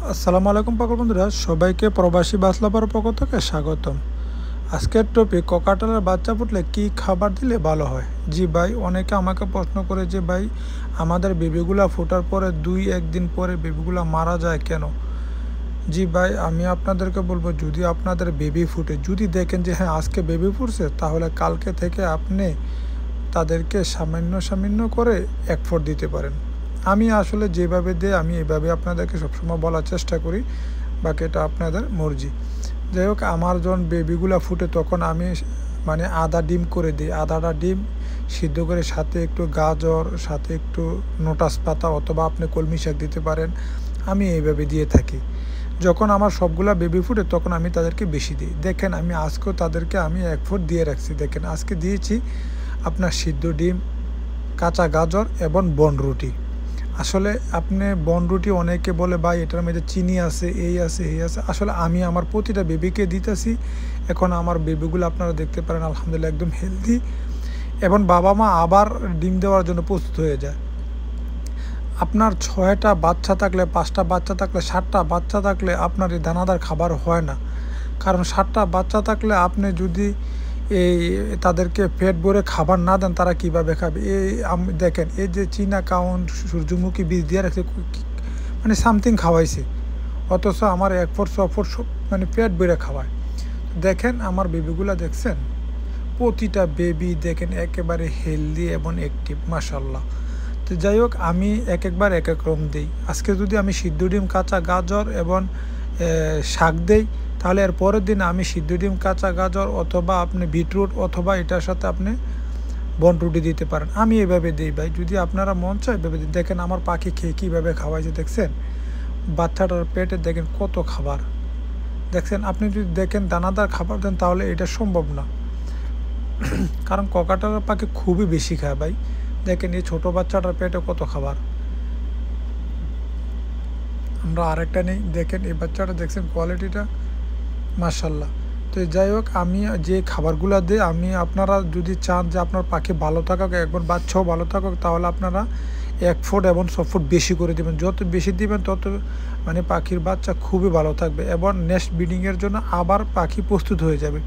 আসসালামু আলাইকুম পাগল বন্ধুরা, সবাইকে প্রবাসী বাসলাপার পক্ষ থেকে স্বাগতম। আজকের টপিক ককাটেলের বাচ্চা ফুটলে কি খাবার দিলে ভালো হয়। জি ভাই, অনেকে আমাকে প্রশ্ন করে যে ভাই আমাদের বেবিগুলা ফোটার পরে 2-1 দিন পরে বেবিগুলা মারা যায় কেন। জি ভাই, আমি আপনাদেরকে বলবো, যদি আপনাদের বেবি ফুটে, যদি দেখেন যে হ্যাঁ আজকে বেবি ফুটছে, তাহলে কালকে থেকে আপনি তাদেরকে সামান্য সামান্য করে 1 ফোঁট দিতে পারেন। আমি আসলে যেভাবে দিই আমি এভাবে আপনাদেরকে সবসময় বলার চেষ্টা করি, বাকি এটা আপনাদের মর্জি। যাই হোক, আমার যখন বেবিগুলো ফুটে তখন আমি মানে আদা ডিম করে দিই। আদাটা ডিম সিদ্ধ করে সাথে একটু গাজর, সাথে একটু নোটাস পাতা অথবা আপনি কলমি শাক দিতে পারেন। আমি এইভাবে দিয়ে থাকি। যখন আমার সবগুলা বেবি ফুটে তখন আমি তাদেরকে বেশি দিই। দেখেন আমি আজকেও তাদেরকে আমি 1 ফোঁট দিয়ে রাখছি। দেখেন আজকে দিয়েছি আপনার সিদ্ধ ডিম, কাঁচা গাজর এবং বনরুটি। আসলে আপনি বনরুটি অনেকে বলে ভাই এটার মধ্যে চিনি আছে, এই আছে, এই আছে। আসলে আমি আমার প্রতিটা বেবিকে দিতেছি। এখন আমার বেবিগুলো আপনারা দেখতে পারেন আলহামদুলিল্লাহ একদম হেলদি, এবং বাবা মা আবার ডিম দেওয়ার জন্য প্রস্তুত হয়ে যায়। আপনার 6টা বাচ্চা থাকলে, 5টা বাচ্চা থাকলে, 7টা বাচ্চা থাকলে আপনার এই দানাদার খাবার হয় না। কারণ 7টা বাচ্চা থাকলে আপনি যদি এই তাদেরকে পেট ভরে খাবার না দেন, তারা কিভাবে খাবে। দেখেন এই যে চীনা কাউন, সূর্যমুখী বীজ দিয়ে রাখছে, মানে সামথিং খাওয়াইছে, অথচ আমার 1 ফুট 6 ফুট মানে পেট ভরে খাওয়ায়। দেখেন আমার বেবিগুলা দেখছেন, প্রতিটা বেবি দেখেন একেবারে হেলদি এবং অ্যাক্টিভ, মাশাল্লাহ। তো যাই হোক, আমি একবার এক এক রকম দিই। আজকে যদি আমি সিদ্ধ ডিম, কাঁচা গাজর এবং শাক দেই, তাহলে এর পরের দিন আমি সিদ্ধ ডিম, কাঁচা গাজর অথবা আপনি বিটরুট অথবা এটার সাথে আপনি বনরুটি দিতে পারেন। আমি এভাবে দিই ভাই, যদি আপনারা মন চায় এভাবে দিই। দেখেন আমার পাখি খেয়ে কীভাবে খাওয়াইছে, দেখছেন বাচ্চাটার পেটে দেখেন কত খাবার। দেখছেন, আপনি যদি দেখেন দানাদার খাবার দেন তাহলে এটা সম্ভব না। কারণ ককাটেলের পাখি খুবই বেশি খায় ভাই। দেখেন এই ছোটো বাচ্চাটার পেটে কত খাবার। আমরা আরেকটা নেই, দেখেন এই বাচ্চাটা দেখছেন কোয়ালিটিটা, মাশাল্লাহ। তো যাই হোক, আমি যে খাবারগুলো দিই, আমি আপনারা যদি চান যে আপনার পাখি ভালো থাকুক, একবার বাচ্চাও ভালো থাকুক, তাহলে আপনারা 1 ফুট এবং 6 ফুট বেশি করে দেবেন। যত বেশি দিবেন তত মানে পাখির বাচ্চা খুবই ভালো থাকবে এবং নেক্সট ব্রিডিংয়ের জন্য আবার পাখি প্রস্তুত হয়ে যাবে।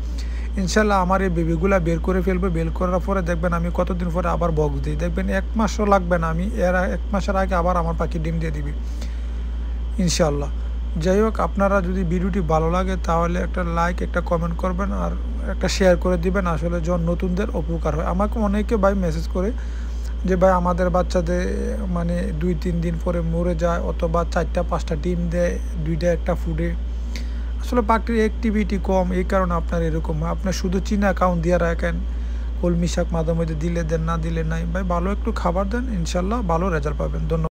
ইনশাল্লাহ আমার এই বেবিগুলা বের করে ফেলবে। বের করার পরে দেখবেন আমি কতদিন পরে আবার বক্স দিই, দেখবেন 1 মাসও লাগবে না, আমি 1 মাসের আগে আবার আমার পাখি ডিম দিয়ে দিবি ইনশাল্লাহ। যাই হোক, আপনারা যদি ভিডিওটি ভালো লাগে তাহলে একটা লাইক, একটা কমেন্ট করবেন আর একটা শেয়ার করে দিবেন। আসলে যখন নতুনদের উপকার হয়। আমাকে অনেকে ভাই মেসেজ করে যে ভাই আমাদের বাচ্চাদের মানে 2-3 দিন পরে মরে যায়, অথবা 4টা-5টা ডিম দেয়, 2টা একটা ফুডে। আসলে পাখির অ্যাক্টিভিটি কম, এই কারণে আপনার এরকম হয়। আপনার শুধু চীনা কাউন দিয়ে রাখেন, কলমি শাক মাঝে মধ্যে দিলে দেন, না দিলে নাই। ভাই ভালো একটু খাবার দেন, ইনশাল্লাহ ভালো রেজাল্ট পাবেন। ধন্যবাদ।